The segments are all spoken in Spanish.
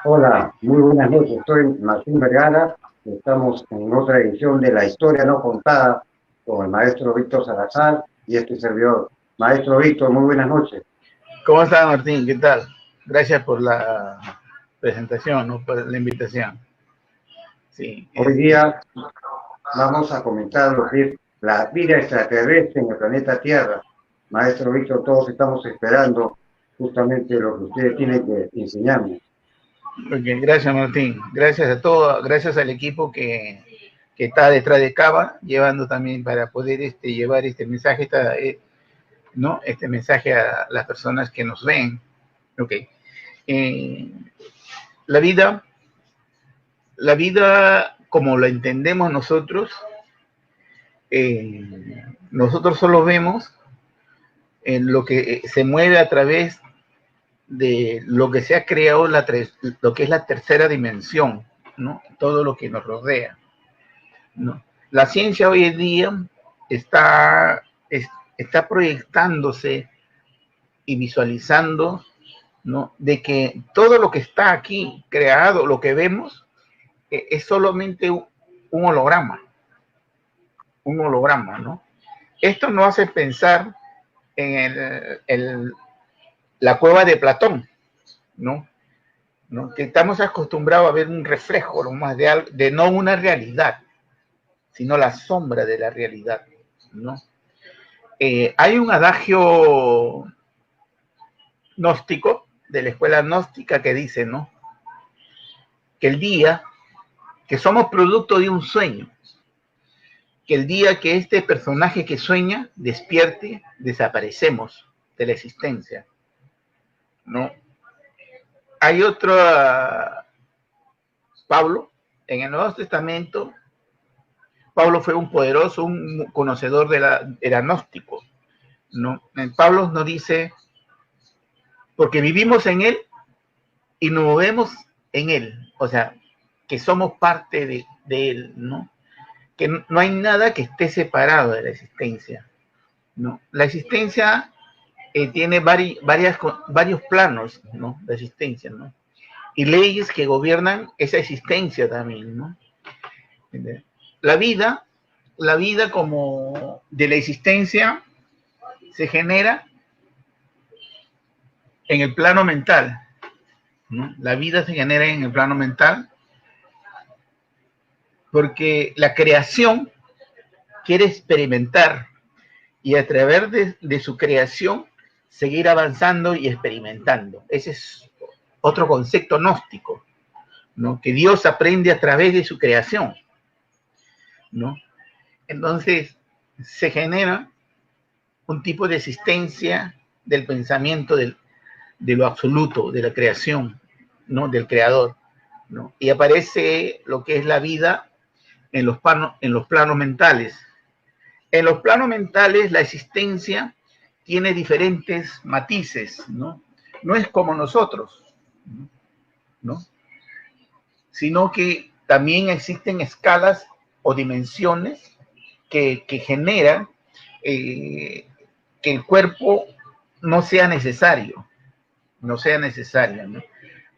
Hola, muy buenas noches. Soy Martín Vergara. Estamos en otra edición de La Historia No Contada con el maestro Víctor Salazar y este servidor. Maestro Víctor, muy buenas noches. ¿Cómo está, Martín? ¿Qué tal? Gracias por la presentación, ¿no? Por la invitación. Sí, Hoy día vamos a comentar lo que es la vida extraterrestre en el planeta Tierra. Maestro Víctor, todos estamos esperando justamente lo que usted tiene que enseñarnos. okay, gracias, Martín. Gracias a todos, gracias al equipo que está detrás de Cava, llevando también para poder llevar este mensaje, ¿no? Este mensaje a las personas que nos ven. Okay. Eh, la vida, la vida como la entendemos nosotros, nosotros solo vemos en lo que se mueve a través de lo que se ha creado, lo que es la tercera dimensión, ¿no? Todo lo que nos rodea, ¿no? La ciencia hoy en día está, está proyectándose y visualizando, ¿no? De que todo lo que está aquí creado, lo que vemos, es solamente un holograma, ¿no? Esto nos hace pensar en la cueva de Platón, ¿no? ¿No? Que estamos acostumbrados a ver un reflejo más de no una realidad, sino la sombra de la realidad, ¿no? Hay un adagio gnóstico de la escuela gnóstica que dice, ¿no? Que el día que somos producto de un sueño, que el día que este personaje que sueña despierte, desaparecemos de la existencia, ¿no? Hay otro Pablo en el Nuevo Testamento. Pablo fue un poderoso, un conocedor era gnóstico, ¿no? Pablo nos dice, porque vivimos en él y nos movemos en él, o sea, que somos parte de él, ¿no? Que no hay nada que esté separado de la existencia, ¿no? La existencia tiene varios planos, ¿no? De existencia, ¿no? Y leyes que gobiernan esa existencia también, ¿no? La vida, la vida como de la existencia se genera en el plano mental, ¿no? La vida se genera en el plano mental porque la creación quiere experimentar y a través de su creación seguir avanzando y experimentando. Ese es otro concepto gnóstico, ¿no? Que Dios aprende a través de su creación, ¿no? Entonces se genera un tipo de existencia del pensamiento de lo absoluto, de la creación, ¿no? Del creador, ¿no? Y aparece lo que es la vida en los planos mentales. En los planos mentales la existencia tiene diferentes matices, ¿no? No es como nosotros, ¿no? Sino que también existen escalas o dimensiones que generan que el cuerpo no sea necesario, ¿no?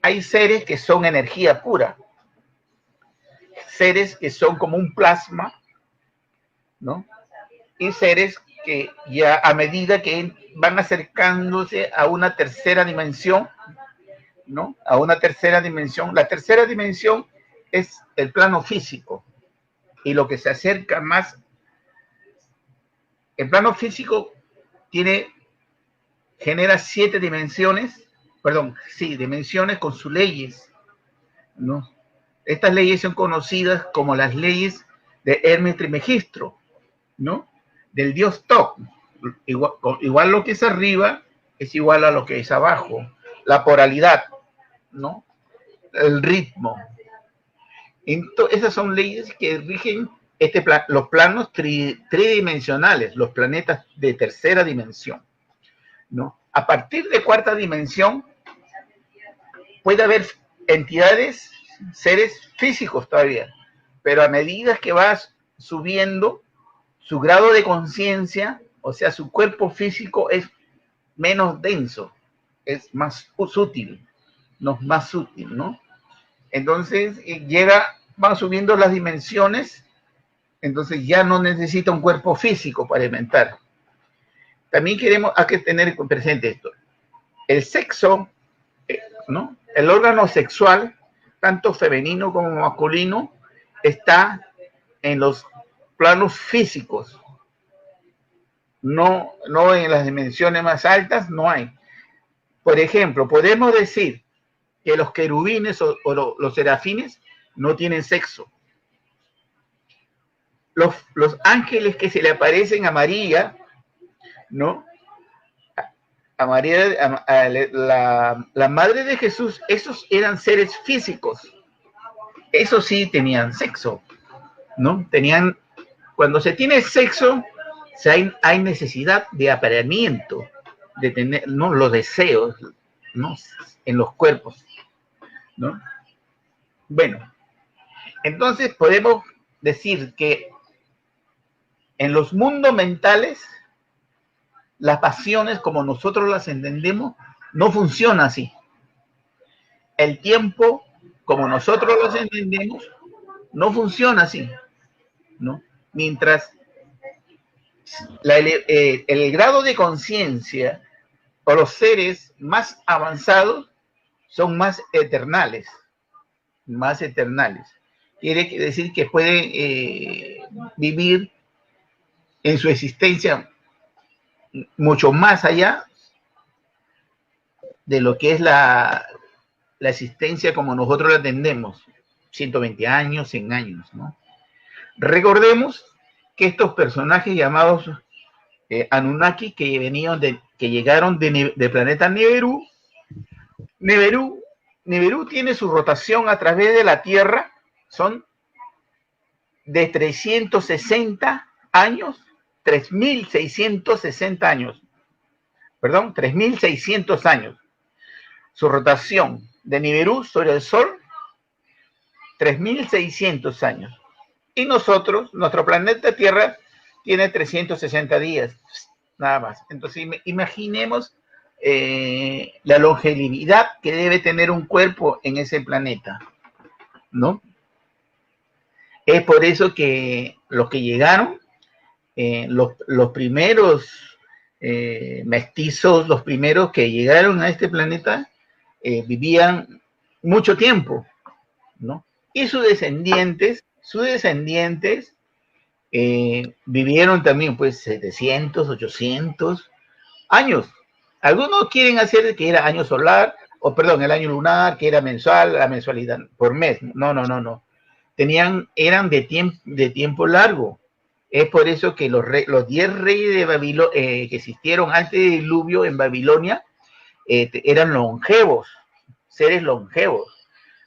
Hay seres que son energía pura, seres que son como un plasma, ¿no? Y seres que ya a medida que van acercándose a una tercera dimensión, ¿no? A una tercera dimensión. La tercera dimensión es el plano físico y lo que se acerca más, el plano físico genera 7 dimensiones, dimensiones con sus leyes, ¿no? Estas leyes son conocidas como las leyes de Hermes Trismegisto, ¿no? Del dios Thoth. Igual lo que es arriba es igual a lo que es abajo. La polaridad, ¿no? El ritmo. Esas son leyes que rigen los planos tridimensionales, los planetas de tercera dimensión, ¿no? A partir de cuarta dimensión puede haber entidades, seres físicos todavía, pero a medida que vas subiendo, su grado de conciencia, o sea, su cuerpo físico es menos denso, es más sutil, ¿no? Más sutil, ¿no? Entonces van subiendo las dimensiones, entonces ya no necesita un cuerpo físico para alimentar. También hay que tener presente esto. El sexo, ¿no? El órgano sexual, tanto femenino como masculino, está en los planos físicos. No en las dimensiones más altas, no hay. Por ejemplo, podemos decir que los querubines o los serafines no tienen sexo. Los ángeles que se le aparecen a María, ¿no? A María, la madre de Jesús, esos eran seres físicos. Esos sí tenían sexo, ¿no? Cuando se tiene sexo, hay necesidad de apareamiento, de tener, ¿no? Los deseos, ¿no? En los cuerpos, ¿no? Bueno, entonces podemos decir que en los mundos mentales, las pasiones como nosotros las entendemos no funcionan así. El tiempo como nosotros los entendemos no funciona así, ¿no? Mientras el grado de conciencia o los seres más avanzados son más eternales. Quiere decir que pueden vivir en su existencia mucho más allá de lo que es la existencia como nosotros la entendemos, 120 años, 100 años, ¿no? Recordemos que estos personajes llamados Anunnaki, que llegaron de planeta Nibiru tiene su rotación a través de la Tierra, son de 360 años, 3.660 años, perdón, 3.600 años. Su rotación de Nibiru sobre el Sol, 3.600 años. Y nuestro planeta Tierra, tiene 360 días, nada más. Entonces, imaginemos la longevidad que debe tener un cuerpo en ese planeta, ¿no? Es por eso que los que llegaron, los primeros mestizos, los primeros que llegaron a este planeta, vivían mucho tiempo, ¿no? Y sus descendientes vivieron también pues 700, 800 años. Algunos quieren hacer que era año solar, el año lunar, que era mensual, la mensualidad por mes. No. Eran de tiempo largo. Es por eso que los 10 reyes de Babilonia que existieron antes del diluvio en Babilonia eran longevos, seres longevos,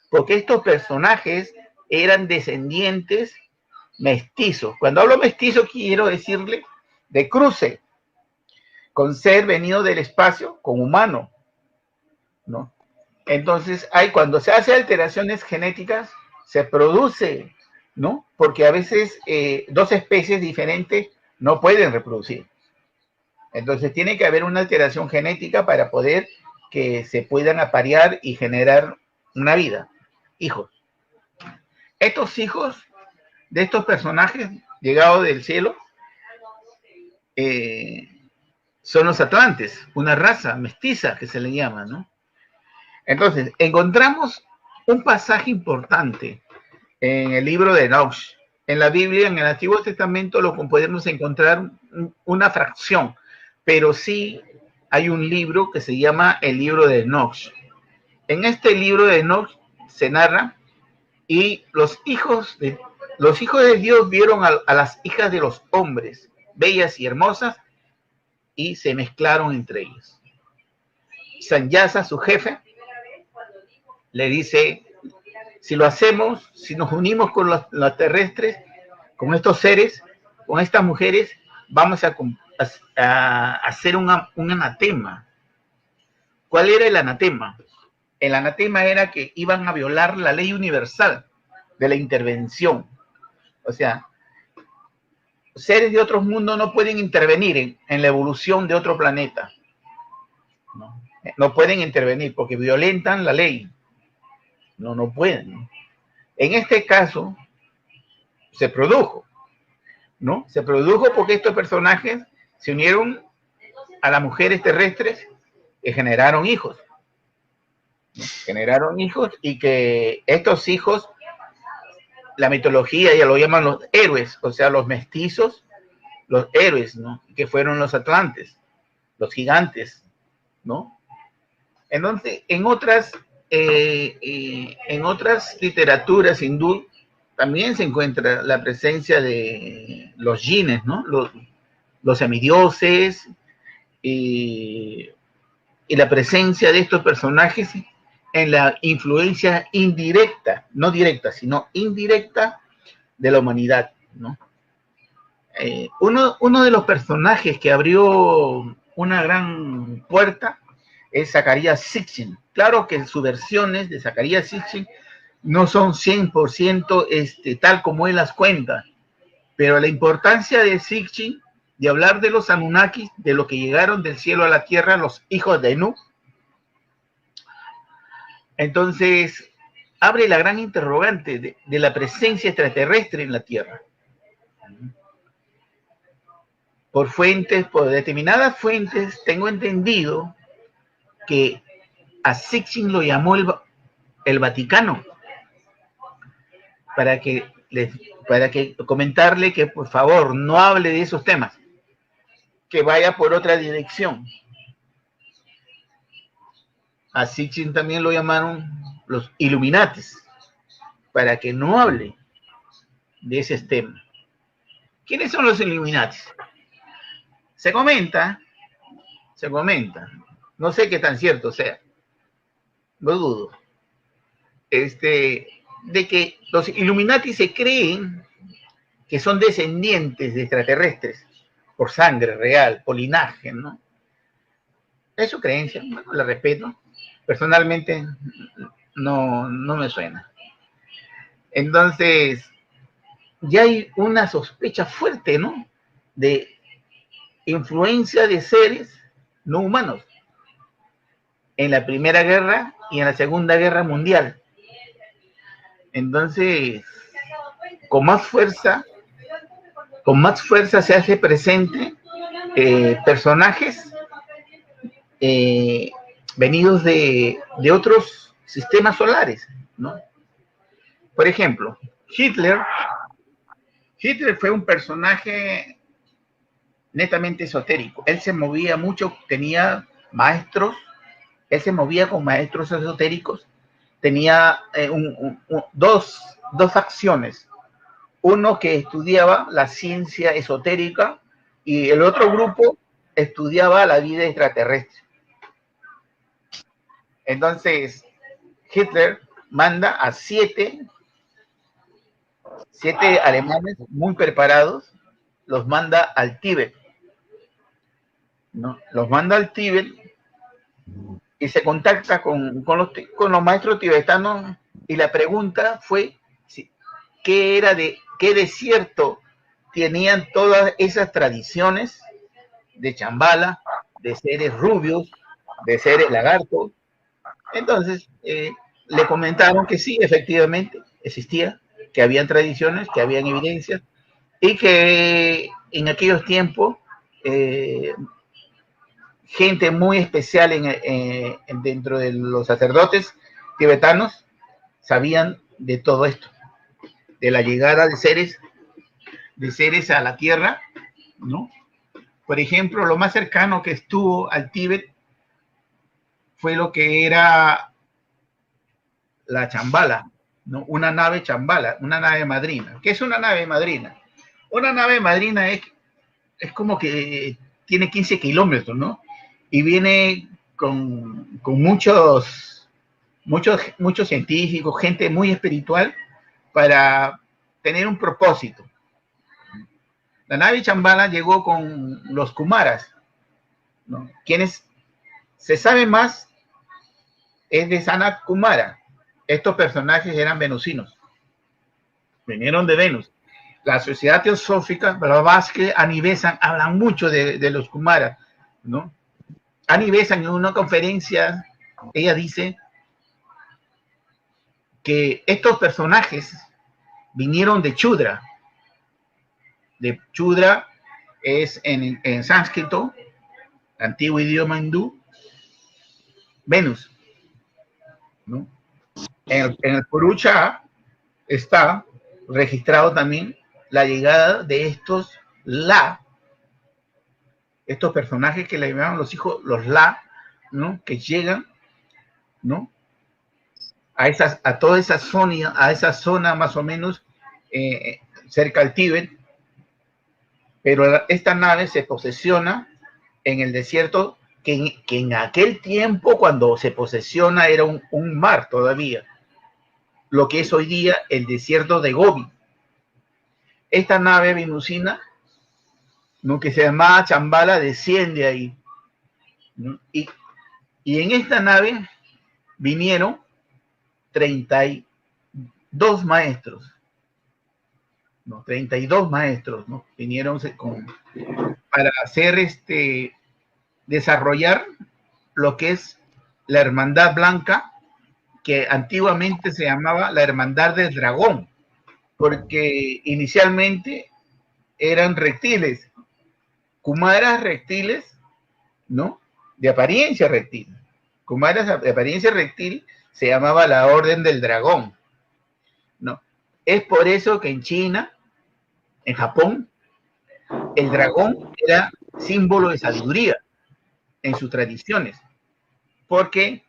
porque estos personajes eran descendientes mestizos. Cuando hablo mestizo quiero decirle de cruce, con ser venido del espacio con humano, ¿no? Entonces, cuando se hace alteraciones genéticas, se produce, ¿no? Porque a veces dos especies diferentes no pueden reproducir. Entonces, tiene que haber una alteración genética para poder que se puedan aparear y generar una vida, hijos. Estos hijos de estos personajes llegados del cielo son los atlantes, una raza mestiza que se le llama, ¿no? Entonces, encontramos un pasaje importante en el libro de Enoch. En la Biblia, en el Antiguo Testamento, lo podemos encontrar una fracción, pero sí hay un libro que se llama el libro de Enoch. En este libro de Enoch se narra, y los hijos de Dios vieron a las hijas de los hombres, bellas y hermosas, y se mezclaron entre ellos. Sanyasa, su jefe, le dice, si lo hacemos, si nos unimos con los terrestres, con estos seres, con estas mujeres, vamos a hacer un anatema. ¿Cuál era el anatema? El anatema era que iban a violar la ley universal de la intervención. O sea, seres de otros mundos no pueden intervenir en la evolución de otro planeta. No pueden intervenir porque violentan la ley. No, no pueden, ¿no? En este caso, se produjo, ¿no? Se produjo porque estos personajes se unieron a las mujeres terrestres que generaron hijos. ¿No? Generaron hijos y que estos hijos, la mitología ya lo llaman los héroes, o sea, los mestizos, los héroes, ¿no? Que fueron los atlantes, los gigantes, ¿no? Entonces, en otras literaturas hindú también se encuentra la presencia de los jines, ¿no? Los semidioses y la presencia de estos personajes en la influencia indirecta, no directa, sino indirecta de la humanidad, ¿no? Uno de los personajes que abrió una gran puerta es Zecharia Sitchin. Claro que sus versiones de Zecharia Sitchin no son 100% tal como él las cuenta, pero la importancia de Sitchin, de hablar de los Anunnakis, de lo que llegaron del cielo a la tierra, los hijos de Enu, entonces abre la gran interrogante de la presencia extraterrestre en la Tierra. Por determinadas fuentes, tengo entendido que a Sitchin lo llamó el Vaticano para que comentarle que por favor no hable de esos temas, que vaya por otra dirección. A Sitchin también lo llamaron los Illuminatis, para que no hable de ese tema. ¿Quiénes son los Illuminatis? Se comenta, no sé qué tan cierto sea, no dudo, de que los Illuminati se creen que son descendientes de extraterrestres por sangre real, por linaje, ¿no? Es su creencia, bueno, la respeto. Personalmente no me suena. Entonces, ya hay una sospecha fuerte, ¿no? De influencia de seres no humanos en la Primera Guerra y en la Segunda Guerra Mundial. Entonces, con más fuerza se hace presente personajes venidos de otros sistemas solares, ¿no? Por ejemplo, Hitler fue un personaje netamente esotérico. Él se movía mucho, tenía maestros, él se movía con maestros esotéricos, tenía dos facciones. Uno que estudiaba la ciencia esotérica y el otro grupo estudiaba la vida extraterrestre. Entonces, Hitler manda a siete alemanes muy preparados, los manda al Tíbet, ¿no? Los manda al Tíbet y se contacta con los maestros tibetanos y la pregunta fue qué desierto tenían todas esas tradiciones de chambala, de seres rubios, de seres lagartos. Entonces, le comentaron que sí, efectivamente, existía, que habían tradiciones, que habían evidencias, y que en aquellos tiempos gente muy especial dentro de los sacerdotes tibetanos sabían de todo esto, de la llegada de seres a la tierra, ¿no? Por ejemplo, lo más cercano que estuvo al Tíbet fue lo que era la chambala, ¿no? Una nave chambala, una nave madrina. ¿Qué es una nave madrina? Una nave madrina es como que tiene 15 kilómetros, ¿no? Y viene con muchos científicos, gente muy espiritual, para tener un propósito. La nave chambala llegó con los Kumaras, ¿no? Quienes se sabe más es de Sanat Kumara. Estos personajes eran venusinos, vinieron de Venus. La Sociedad Teosófica, Blavatsky, Annie Besant hablan mucho de los Kumaras, ¿no? Annie Besant en una conferencia, ella dice que estos personajes vinieron de Chudra. De Chudra es en sánscrito, antiguo idioma hindú, Venus, ¿no? En el Purusha está registrado también la llegada de estos estos personajes que le llamaban los hijos, los ¿no? Que llegan, ¿no? A toda esa zona más o menos cerca al Tíbet, pero esta nave se posesiona en el desierto que en aquel tiempo, cuando se posesiona, era un mar todavía, lo que es hoy día el desierto de Gobi. Esta nave venusina, ¿no? Que se llamaba Chambala, desciende ahí, ¿no? Y en esta nave vinieron 32 maestros, ¿no? 32 maestros, ¿no? Vinieron para hacer desarrollar lo que es la Hermandad Blanca, que antiguamente se llamaba la Hermandad del Dragón, porque inicialmente eran reptiles, Kumaras reptiles, ¿no? De apariencia reptil. Kumaras de apariencia reptil se llamaba la Orden del Dragón, ¿no? Es por eso que en China, en Japón, el dragón era símbolo de sabiduría en sus tradiciones, porque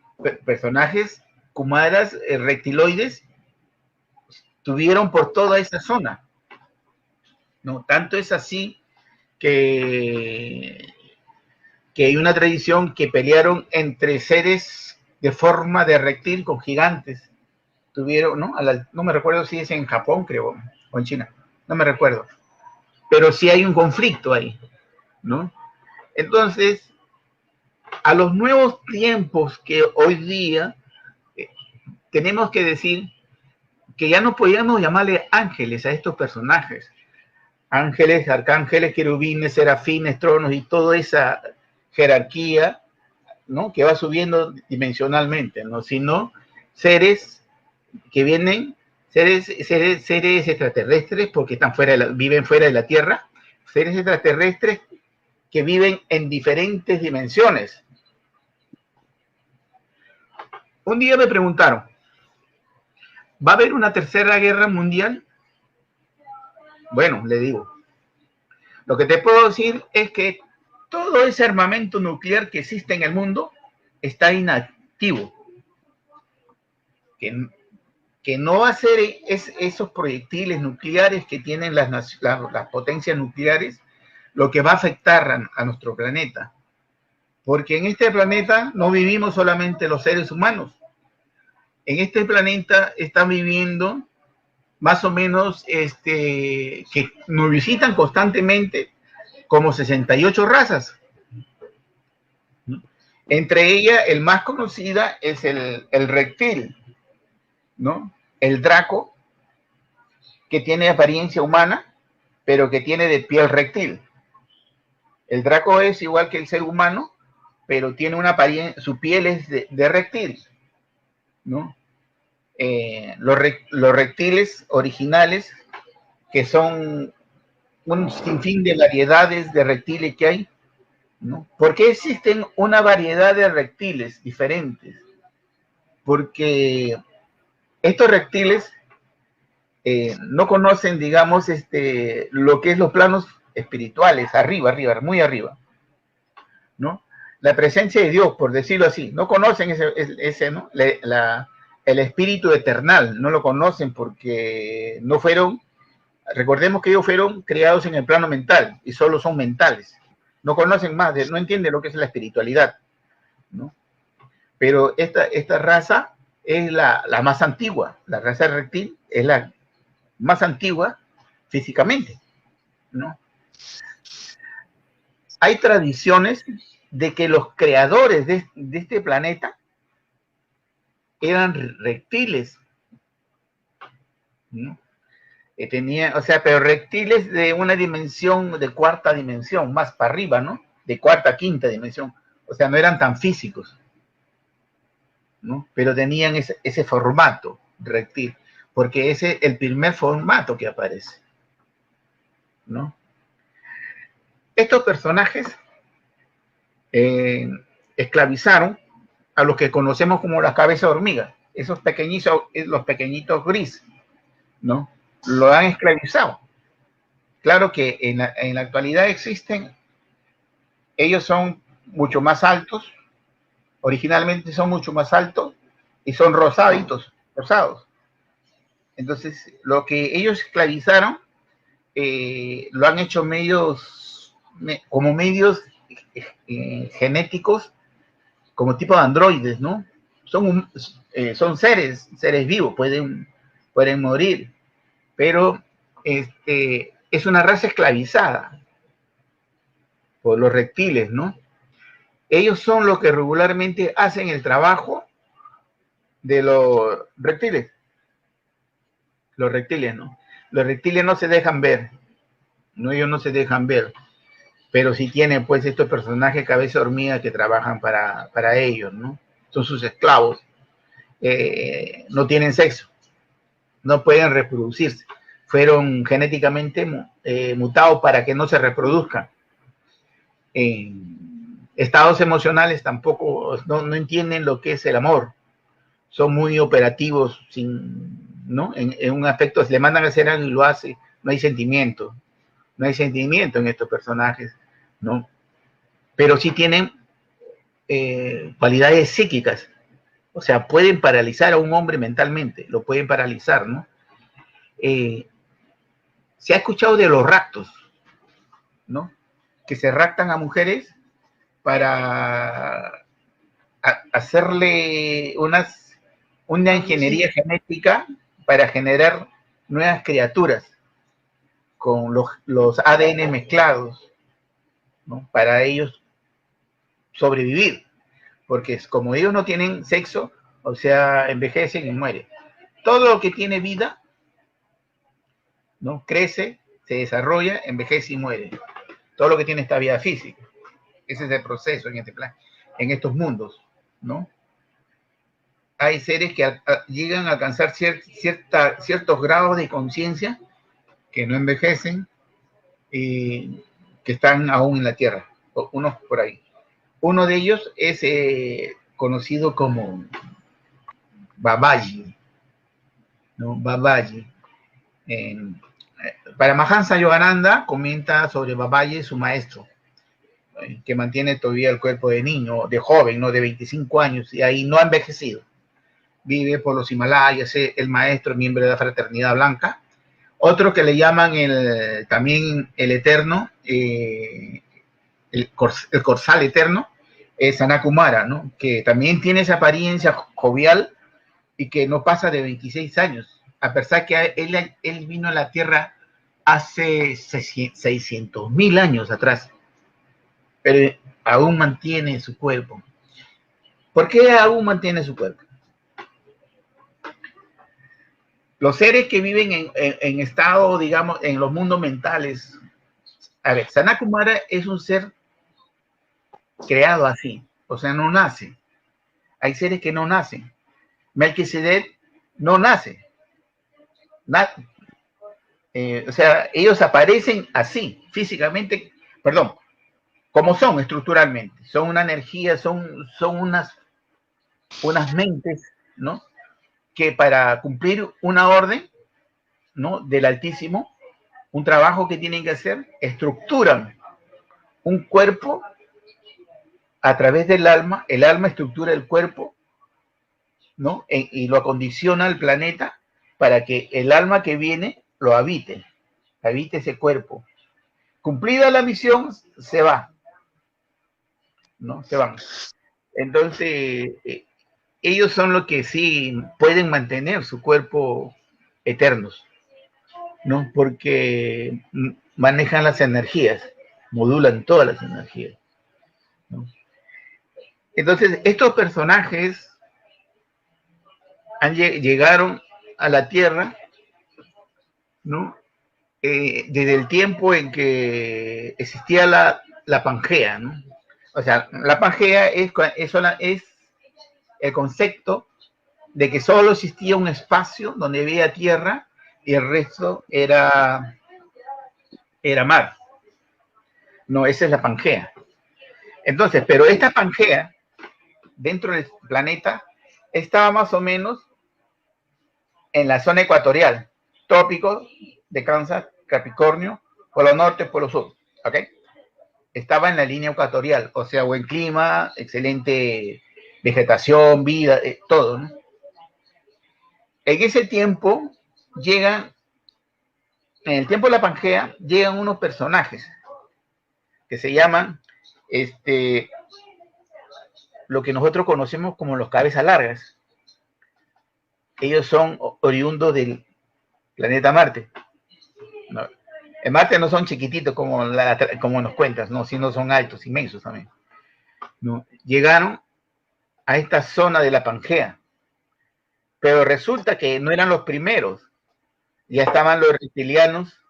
personajes Kumaras reptiloides tuvieron por toda esa zona, ¿no? Tanto es así que hay una tradición que pelearon entre seres de forma de reptil con gigantes. Tuvieron, ¿no? No me recuerdo si es en Japón, creo, o en China, no me recuerdo, pero sí hay un conflicto ahí, ¿no? Entonces, a los nuevos tiempos que hoy día tenemos que decir que ya no podíamos llamarle ángeles a estos personajes, ángeles, arcángeles, querubines, serafines, tronos y toda esa jerarquía, ¿no? Que va subiendo dimensionalmente, ¿no? Sino seres que vienen, seres extraterrestres, porque viven fuera de la Tierra, seres extraterrestres que viven en diferentes dimensiones. Un día me preguntaron, ¿va a haber una tercera guerra mundial? Bueno, le digo, lo que te puedo decir es que todo ese armamento nuclear que existe en el mundo está inactivo. Que no va a ser esos proyectiles nucleares que tienen las potencias nucleares lo que va a afectar a nuestro planeta. Porque en este planeta no vivimos solamente los seres humanos. En este planeta están viviendo más o menos que nos visitan constantemente como 68 razas. Entre ellas, el más conocida es el reptil, ¿no? El draco, que tiene apariencia humana, pero que tiene de piel reptil. El draco es igual que el ser humano, pero tiene una apariencia, su piel es de reptil, ¿no? Los reptiles originales, que son un sinfín de variedades de reptiles que hay, ¿no? ¿Por qué existen una variedad de reptiles diferentes? Porque estos reptiles no conocen, digamos, lo que es los planos espirituales, arriba, muy arriba, ¿no? La presencia de Dios, por decirlo así, no conocen ese ¿no? El espíritu eternal, no lo conocen porque no fueron, recordemos que ellos fueron creados en el plano mental y solo son mentales, no conocen más, no entienden lo que es la espiritualidad, ¿no? Pero esta raza es la más antigua, la raza reptil es la más antigua físicamente, ¿no? Hay tradiciones de que los creadores de este planeta eran reptiles, ¿no? Pero reptiles de una dimensión, de cuarta dimensión, más para arriba, ¿no? De cuarta, quinta dimensión. O sea, no eran tan físicos, ¿no? Pero tenían ese formato, reptil, porque ese es el primer formato que aparece, ¿no? Estos personajes esclavizaron a los que conocemos como la cabeza de hormiga, esos pequeñitos, los pequeñitos gris, ¿no? Lo han esclavizado. Claro que en la actualidad existen, ellos son mucho más altos, originalmente son mucho más altos y son rosados. Entonces, lo que ellos esclavizaron, lo han hecho como medios genéticos, como tipo de androides, ¿no? Son seres vivos, pueden morir, pero es una raza esclavizada por los reptiles, ¿no? Ellos son los que regularmente hacen el trabajo de los reptiles. Los reptiles, ¿no? Los reptiles no se dejan ver, ¿no? Ellos no se dejan ver, pero sí tienen, pues, estos personajes cabeza hormiga que trabajan para ellos, ¿no? Son sus esclavos. No tienen sexo, no pueden reproducirse. Fueron genéticamente mutados para que no se reproduzcan. Estados emocionales tampoco no entienden lo que es el amor. Son muy operativos, ¿no? En un aspecto, le mandan a hacer algo y lo hace. No hay sentimiento. No hay sentimiento en estos personajes, ¿no? Pero sí tienen cualidades psíquicas. O sea, pueden paralizar a un hombre mentalmente. Lo pueden paralizar, ¿no? Se ha escuchado de los raptos, ¿no? Que se raptan a mujeres para hacerle una ingeniería genética para generar nuevas criaturas con los ADN mezclados, ¿no? Para ellos sobrevivir, porque como ellos no tienen sexo, o sea, envejecen y mueren. Todo lo que tiene vida, ¿no? Crece, se desarrolla, envejece y muere. Todo lo que tiene esta vida física. Ese es el proceso en este plan, en estos mundos, ¿no? Hay seres que llegan a alcanzar ciertos grados de conciencia que no envejecen y que están aún en la Tierra, unos por ahí. Uno de ellos es conocido como Babaji, ¿no? Babaji. Paramahansa Yogananda comenta sobre Babaji, su maestro, que mantiene todavía el cuerpo de niño, de joven, ¿no? De 25 años, y ahí no ha envejecido. Vive por los Himalayas, el maestro, miembro de la Fraternidad Blanca. Otro que le llaman también el Eterno, el Corsal Eterno, es Sanat Kumara, ¿no? Que también tiene esa apariencia jovial y que no pasa de 26 años, a pesar que él vino a la Tierra hace 600,000 años atrás, pero aún mantiene su cuerpo. ¿Por qué aún mantiene su cuerpo? Los seres que viven en estado, digamos, en los mundos mentales. A ver, Sanat Kumara es un ser creado así, o sea, no nace. Hay seres que no nacen. Melquisedec no nace. O sea, ellos aparecen así, físicamente, perdón, como son estructuralmente. Son una energía, son unas mentes, ¿no? Que para cumplir una orden, ¿no? Del Altísimo, un trabajo que tienen que hacer, estructuran un cuerpo a través del alma. El alma estructura el cuerpo, ¿no? Y lo acondiciona al planeta para que el alma que viene lo habite ese cuerpo. Cumplida la misión, se va, ¿no? Se van. Entonces, ellos son los que sí pueden mantener su cuerpo eternos, ¿no? Porque manejan las energías, modulan todas las energías, ¿no? Entonces, estos personajes llegaron a la Tierra, ¿no? Desde el tiempo en que existía la Pangea, ¿no? O sea, la Pangea es el concepto de que solo existía un espacio donde había tierra y el resto era mar. No, esa es la Pangea. Entonces, pero esta Pangea, dentro del planeta, estaba más o menos en la zona ecuatorial, trópico de Cáncer, Capricornio, Polo Norte, Polo Sur, ¿ok? Estaba en la línea ecuatorial, o sea, buen clima, excelente vegetación, vida, todo, ¿no? En ese tiempo en el tiempo de la Pangea, llegan unos personajes que se llaman, lo que nosotros conocemos como los cabezas largas. Ellos son oriundos del planeta Marte. ¿No? En Marte no son chiquititos como nos cuentas, no, sino son altos, inmensos también. ¿No? Llegaron a esta zona de la Pangea, pero resulta que no eran los primeros. Ya estaban los reptilianos,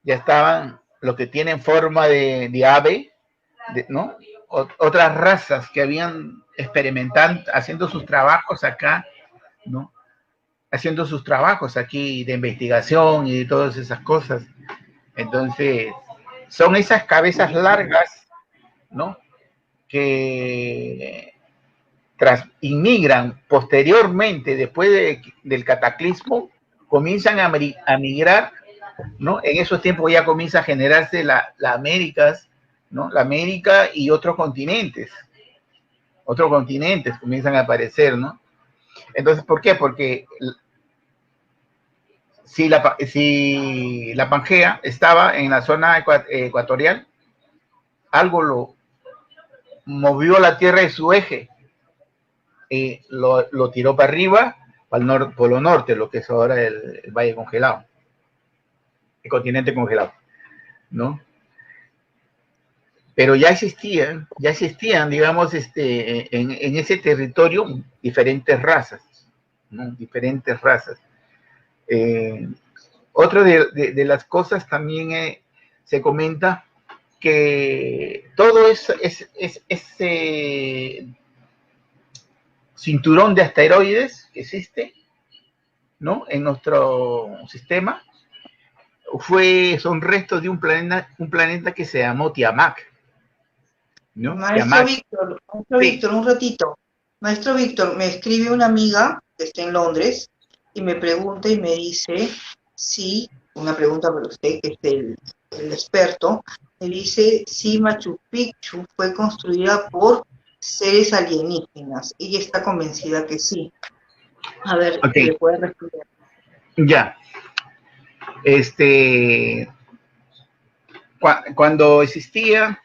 ya estaban los que tienen forma de ave, ¿no? Otras razas que habían experimentado, haciendo sus trabajos acá, ¿no? Haciendo sus trabajos aquí de investigación y de todas esas cosas. Entonces, son esas cabezas largas, ¿no? Que inmigran posteriormente, después del cataclismo, comienzan a migrar, ¿no? En esos tiempos ya comienza a generarse la Américas, ¿no? La América y otros continentes comienzan a aparecer, ¿no? Entonces, ¿por qué? Porque si la Pangea estaba en la zona ecuatorial, algo lo movió la Tierra de su eje y lo tiró para arriba, para el polo norte, lo que es ahora el valle congelado, el continente congelado, ¿no? Pero ya existían, digamos, en ese territorio diferentes razas, ¿no? Diferentes razas. Otra de las cosas también se comenta que todo ese cinturón de asteroides que existe, ¿no? En nuestro sistema son restos de un planeta que se llamó Tiamat, ¿no? Maestro Víctor, un ratito. Maestro Víctor, me escribe una amiga que está en Londres y me pregunta y me dice si, una pregunta para usted, que es el experto, me dice si Machu Picchu fue construida por seres alienígenas. Ella está convencida que sí. A ver, okay. ¿le puede responder? Ya. Cuando existía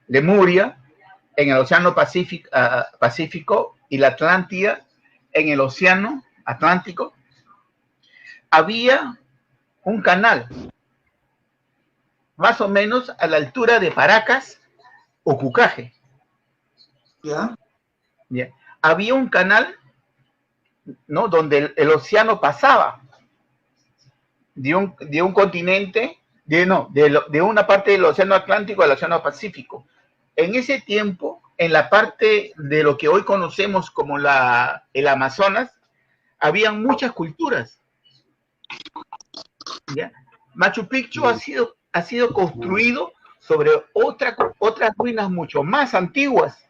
Lemuria en el Océano Pacífico y la Atlántida en el Océano Atlántico, había un canal más o menos a la altura de Paracas o Cucaje. ¿Ya? ¿Ya? Había un canal, ¿no? Donde el océano pasaba de un continente, de una parte del Océano Atlántico al Océano Pacífico. En ese tiempo, en la parte de lo que hoy conocemos como el Amazonas, habían muchas culturas. ¿Ya? Machu Picchu ha sido construido sobre otras ruinas mucho más antiguas.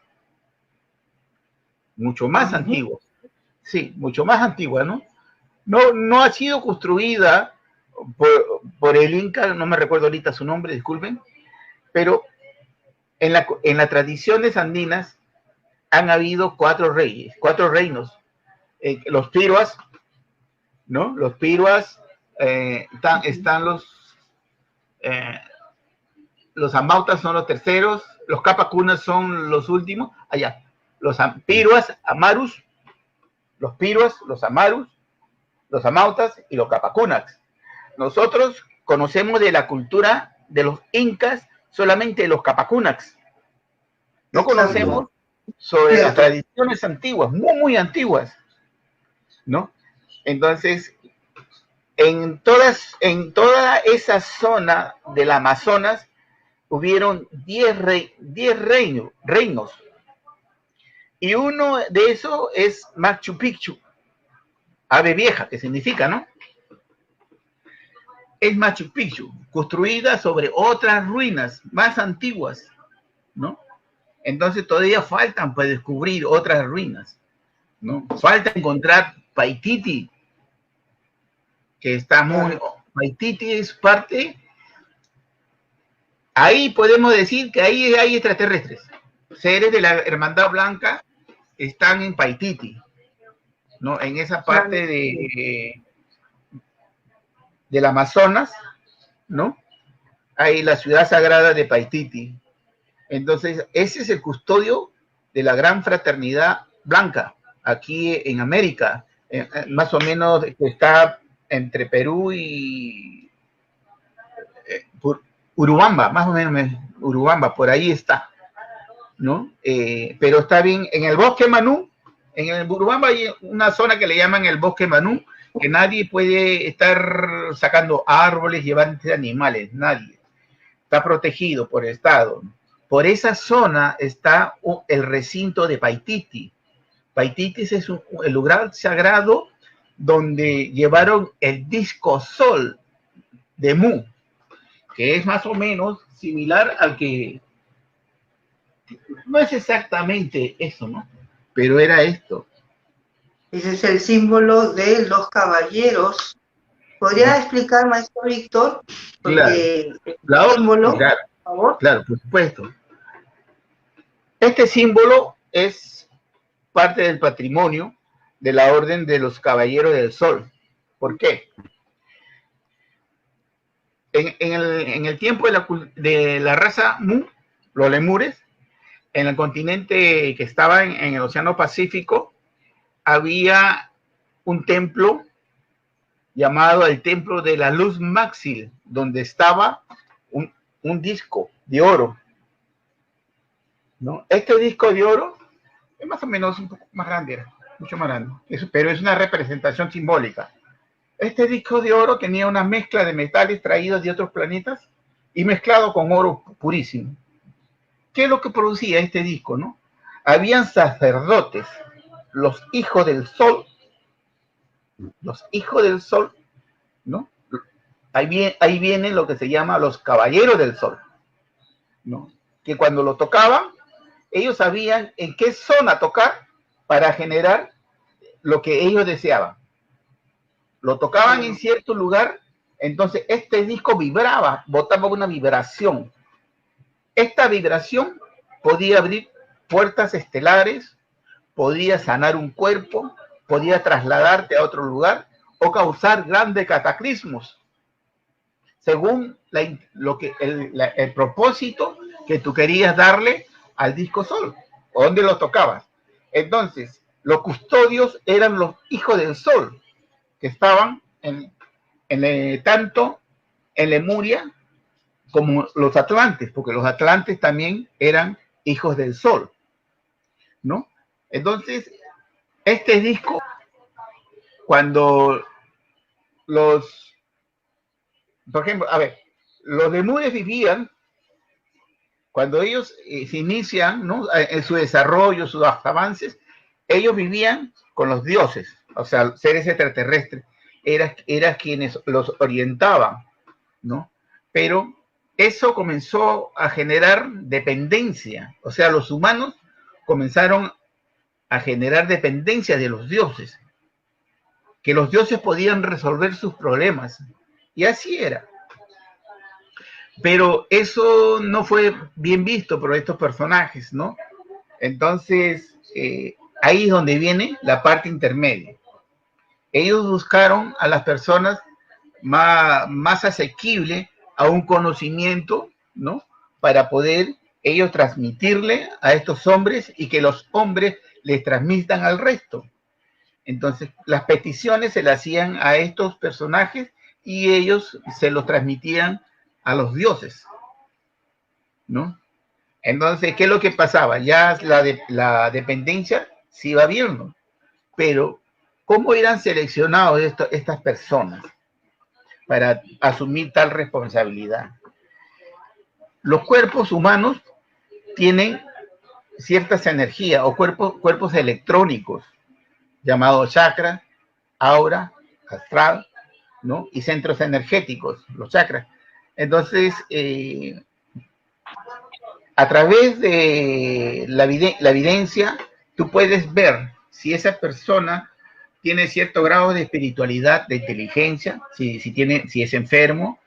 Mucho más antiguas. Sí, mucho más antiguas, ¿no? No ha sido construida por el Inca, no me recuerdo ahorita su nombre, disculpen, pero en las tradiciones andinas han habido cuatro reinos. Los piruas, ¿no? Los piruas, están los amautas son los terceros, los capacunas son los últimos, allá, los piruas, amarus, los piruas, los amarus, los amautas y los capacunas. Nosotros conocemos de la cultura de los incas solamente los capacunacs. No conocemos sobre las tradiciones antiguas, muy, muy antiguas, ¿no? Entonces, en toda esa zona del Amazonas hubieron 10 reinos. Y uno de esos es Machu Picchu, ave vieja, que significa, ¿no? Es Machu Picchu, construida sobre otras ruinas más antiguas, ¿no? Entonces todavía faltan para descubrir otras ruinas, ¿no? Falta encontrar Paititi, que está muy... Paititi es parte... Ahí podemos decir que ahí hay extraterrestres. Seres de la Hermandad Blanca están en Paititi, ¿no? En esa parte del Amazonas, ¿no? Hay la ciudad sagrada de Paititi. Entonces, ese es el custodio de la gran fraternidad blanca aquí en América, más o menos está entre Perú y Urubamba, más o menos Urubamba, por ahí está, ¿no? Pero está bien, en el bosque Manú, en el Urubamba hay una zona que le llaman el bosque Manú, que nadie puede estar sacando árboles, llevándose animales, nadie. Está protegido por el Estado. Por esa zona está el recinto de Paititi. Paititi es el lugar sagrado donde llevaron el disco Sol de Mu, que es más o menos similar al que... No es exactamente eso, ¿no? Pero era esto. Ese es el símbolo de los caballeros. ¿Podría explicar, maestro Víctor? Porque claro. el símbolo, Claro, por favor. Claro, por supuesto. Este símbolo es parte del patrimonio de la Orden de los Caballeros del Sol. ¿Por qué? En el tiempo de la raza Mu, los lemures, en el continente que estaba en el Océano Pacífico, había un templo llamado el Templo de la Luz Máxil, donde estaba un disco de oro, ¿no? Este disco de oro es más o menos un poco más grande, mucho más grande, pero es una representación simbólica. Este disco de oro tenía una mezcla de metales traídos de otros planetas y mezclado con oro purísimo. ¿Qué es lo que producía este disco, no? Habían sacerdotes, los hijos del sol, ¿no? Ahí vienen lo que se llama los caballeros del sol, ¿no? Que cuando lo tocaban, ellos sabían en qué zona tocar para generar lo que ellos deseaban. Lo tocaban en cierto lugar, entonces este disco vibraba, botaba una vibración. Esta vibración podía abrir puertas estelares, podía sanar un cuerpo, podía trasladarte a otro lugar o causar grandes cataclismos, según el propósito que tú querías darle al disco Sol, o donde lo tocabas. Entonces, los custodios eran los hijos del Sol, que estaban tanto en Lemuria como los atlantes, porque los atlantes también eran hijos del Sol, ¿no? Entonces, este disco, cuando por ejemplo, los lemures vivían, cuando ellos se inician, ¿no? En su desarrollo, sus avances, ellos vivían con los dioses, o sea, seres extraterrestres, era quienes los orientaban, ¿no? Pero eso comenzó a generar dependencia, o sea, los humanos comenzaron a generar dependencia de los dioses, que los dioses podían resolver sus problemas, y así era. Pero eso no fue bien visto por estos personajes, ¿no? Entonces, ahí es donde viene la parte intermedia. Ellos buscaron a las personas más asequibles a un conocimiento, ¿no? Para poder ellos transmitirle a estos hombres y que los hombres les transmitan al resto. Entonces, las peticiones se las hacían a estos personajes y ellos se los transmitían a los dioses, ¿no? Entonces, ¿qué es lo que pasaba? Ya la dependencia se iba viendo, pero ¿cómo eran seleccionados estas personas para asumir tal responsabilidad? Los cuerpos humanos tienen ciertas energías o cuerpos electrónicos llamados chakra, aura, astral, ¿no? Y centros energéticos, los chakras. Entonces, a través de la evidencia, tú puedes ver si esa persona tiene cierto grado de espiritualidad, de inteligencia, si es enfermo,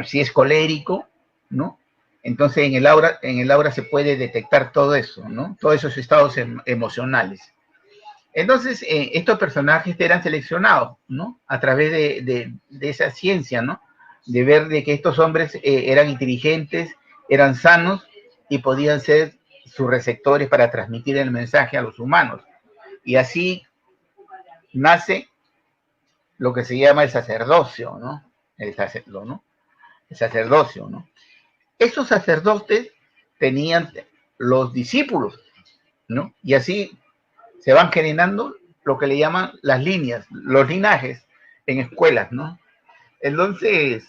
si es colérico, ¿no? Entonces en el aura se puede detectar todo eso, ¿no? Todos esos estados emocionales. Entonces, estos personajes eran seleccionados, ¿no? A través de esa ciencia, ¿no? De ver de que estos hombres eran inteligentes, eran sanos y podían ser sus receptores para transmitir el mensaje a los humanos. Y así nace lo que se llama el sacerdocio, ¿no? El sacerdocio, ¿no? Esos sacerdotes tenían los discípulos, ¿no? Y así se van generando lo que le llaman las líneas, los linajes en escuelas, ¿no? Entonces,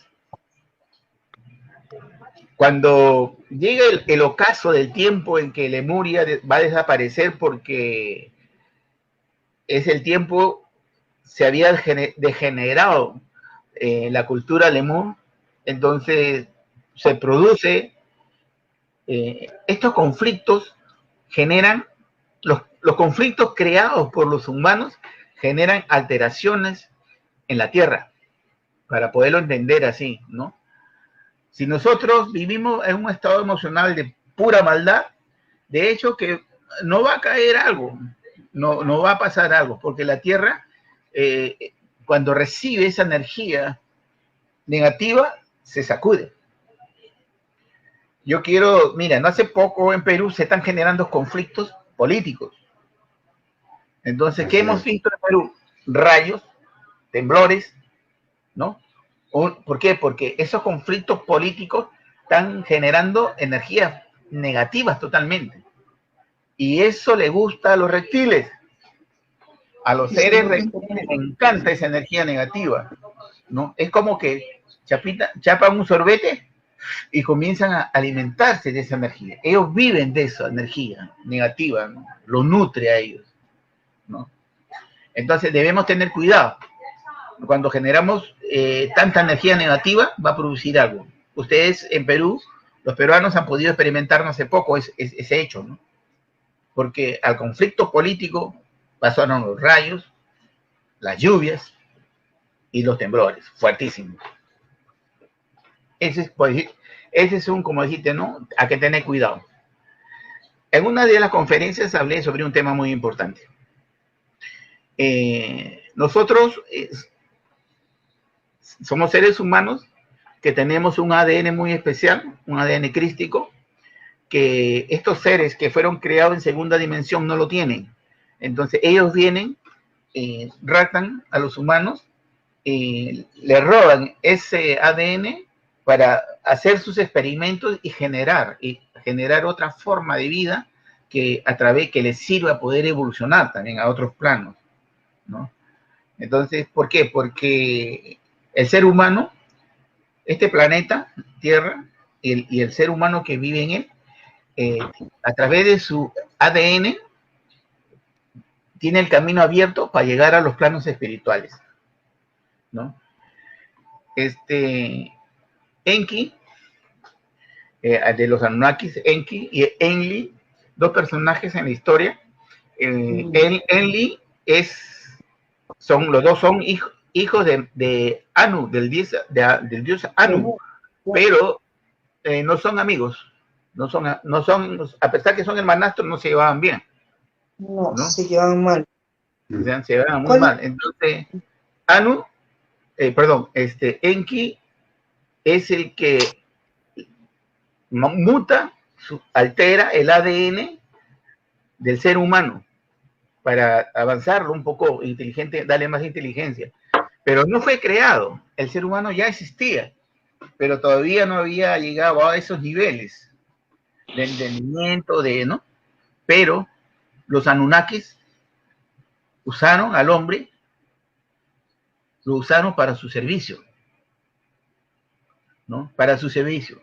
cuando llega el ocaso del tiempo en que Lemuria va a desaparecer porque es el tiempo, se había degenerado la cultura lemur, entonces se produce, estos conflictos generan, los conflictos creados por los humanos generan alteraciones en la Tierra, para poderlo entender así, ¿no? Si nosotros vivimos en un estado emocional de pura maldad, de hecho que no va a caer algo, no va a pasar algo, porque la Tierra, cuando recibe esa energía negativa, se sacude. Yo quiero, mira, no hace poco en Perú se están generando conflictos políticos. Entonces, ¿qué hemos visto en Perú? Rayos, temblores, ¿no? ¿Por qué? Porque esos conflictos políticos están generando energías negativas totalmente. Y eso le gusta a los reptiles. A los seres reptiles les encanta esa energía negativa, ¿no? Es como que chapan un sorbete y comienzan a alimentarse de esa energía. Ellos viven de esa energía negativa, ¿no? Lo nutre a ellos, ¿no? Entonces debemos tener cuidado. Cuando generamos tanta energía negativa, va a producir algo. Ustedes en Perú, los peruanos han podido experimentar no hace poco ese hecho, ¿no? Porque al conflicto político pasaron los rayos, las lluvias y los temblores fuertísimos. Ese es un, como dijiste, ¿no? Hay que tener cuidado. En una de las conferencias hablé sobre un tema muy importante. Nosotros somos seres humanos que tenemos un ADN muy especial, un ADN crístico, que estos seres que fueron creados en segunda dimensión no lo tienen. Entonces ellos vienen, raptan a los humanos, le roban ese ADN para hacer sus experimentos y generar otra forma de vida que les sirva a poder evolucionar también a otros planos, ¿no? Entonces, ¿por qué? Porque el ser humano, este planeta, Tierra, y el ser humano que vive en él, a través de su ADN, tiene el camino abierto para llegar a los planos espirituales, ¿no? Enki, de los Anunnakis, Enki y Enli, dos personajes en la historia. Enli los dos son hijos de Anu, del dios Anu, pero no son amigos, no son, a pesar que son hermanastros, no se llevaban bien. No, se llevaban mal. Se llevaban muy mal. Entonces, Enki es el que muta, altera el ADN del ser humano para avanzarlo un poco inteligente, darle más inteligencia. Pero no fue creado, el ser humano ya existía, pero todavía no había llegado a esos niveles de entendimiento, ¿no? Pero los Anunnakis usaron al hombre, lo usaron para su servicio, ¿no? Para su servicio.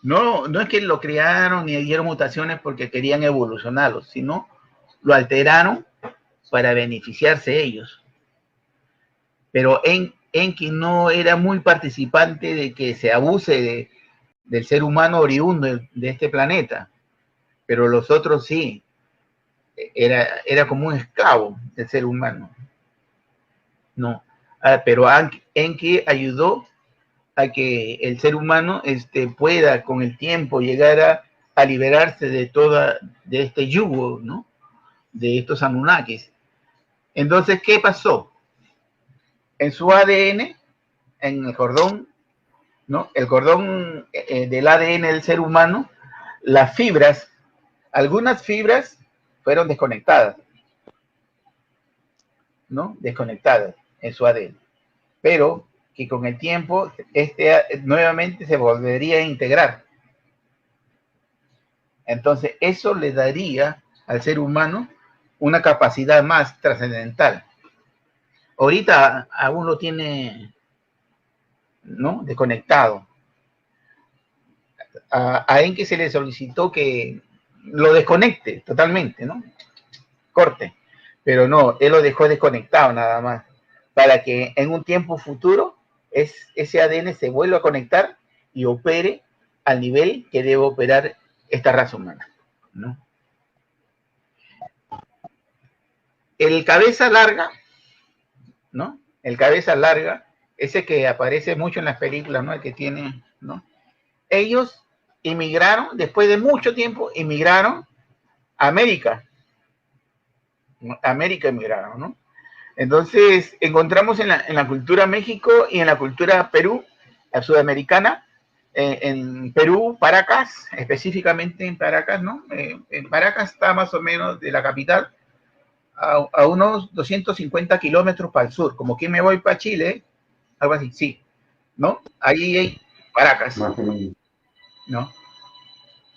No, no es que lo crearon ni dieron mutaciones porque querían evolucionarlo, sino lo alteraron para beneficiarse ellos. Pero Enki no era muy participante de que se abuse del ser humano oriundo de este planeta, pero los otros sí. Era como un esclavo del ser humano. No. Pero Enki ayudó a que el ser humano pueda con el tiempo llegar a liberarse de este yugo, ¿no? De estos Anunnakis. Entonces, ¿qué pasó? En su ADN, en el cordón, ¿no? El cordón del ADN del ser humano, las fibras, algunas fibras fueron desconectadas, ¿no? Desconectadas en su ADN. Pero que con el tiempo nuevamente se volvería a integrar. Entonces, eso le daría al ser humano una capacidad más trascendental. Ahorita aún lo tiene, ¿no? Desconectado. A Enki se le solicitó que lo desconecte totalmente, ¿no? Corte. Pero no, él lo dejó desconectado nada más, para que en un tiempo futuro ese ADN se vuelva a conectar y opere al nivel que debe operar esta raza humana, ¿no? El cabeza larga, ¿no? El cabeza larga, ese que aparece mucho en las películas, ¿no? El que tiene, ¿no? Ellos inmigraron, después de mucho tiempo, inmigraron a América. América inmigraron, ¿no? Entonces, encontramos en la cultura México y en la cultura Perú, la sudamericana, en Perú, Paracas, específicamente en Paracas, ¿no? En Paracas está más o menos de la capital a unos 250 kilómetros para el sur, como que me voy para Chile, algo así, sí, ¿no? Ahí hay Paracas, ¿no?